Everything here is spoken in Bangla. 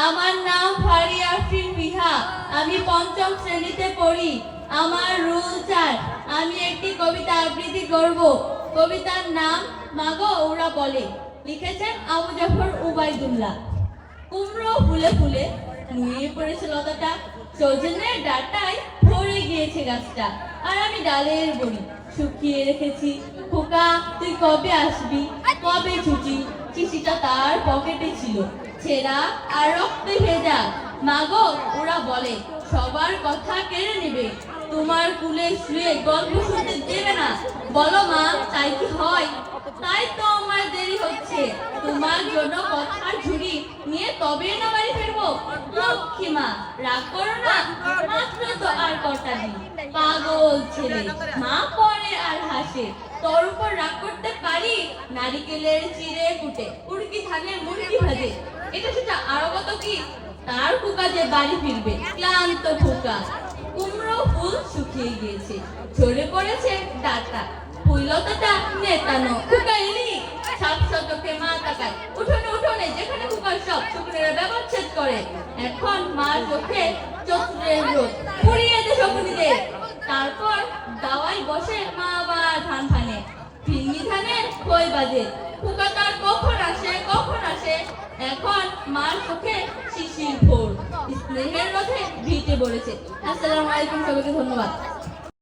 আমার নাম ফারিয়া আফরিন বিহা। আমি পঞ্চম শ্রেণীতে পড়ি। আমার রুল 4। আমি একটি কবিতা আবৃত্তি করব। কবিতার নাম মাগো ওরা বলে। লিখেছেন আবু জাফর উবাইদুল্লাহ। কুমড়ো ফুলে ফুলে নুয়ে পড়েছে লতাটা, সজনের ডাঁটায় ভরে গিয়েছে গাছটা। আর আমি ডালের বড়ি শুকিয়ে রেখেছি। খোকা তুই কবে আসবি, কবে ছুটি? চিঠিটা তার পকেটে ছিল, ছেঁড়া আর রক্তে ভেজা। মাগো ওরা বলে সবার কথা কেড়ে নেবে, তোমার কুলে শুয়ে গল্প শুনতে দেবে না। বলো মা তাই কি হয়? তাই তো আমার দেরি হচ্ছে, তোমার জন্য কথার ঝুড়ি নিয়ে তবে না বাড়ি ফিরবো। লক্ষ্মী মা রাগ করো না, মাত্র তো আর কটা দিন। পাগল ছেলে মা পড়ে আর হাসে, তোর উপর রাগ করতে পারি? নারিকেলের চিড়ে কুটে উড়কি ধানের মুড়কি ভাজে, এটা সেটা আরো কত কি। তার খোকা যে বাড়ি ফিরবে ক্লান্ত খোকা। কুমড়ো ফুল শুকিয়ে গিয়েছে, ঝরে পড়েছে ডাটা, ফুললতাটা নেতানো। খোকা এলি? সাত শতকে মা তাকায়, উঠোনে উঠোনে যেখানে খোকার সব শুকনেরা ব্যবচ্ছেদ করে। এখন মার চোখে চতুরের রোদ পুড়িয়ে দে শকুনিদের। তারপর দাওয়ায় বসে মা আবার ধান ফানে, ফিঙ্গি ধানের খই বাজে। খোকা তার কখন আসে কখন আসে। এখন মার চোখে শিশির ভোর, স্নেহের রথে ভিটে পড়েছে। আসসালামু আলাইকুম, সবাইকে ধন্যবাদ।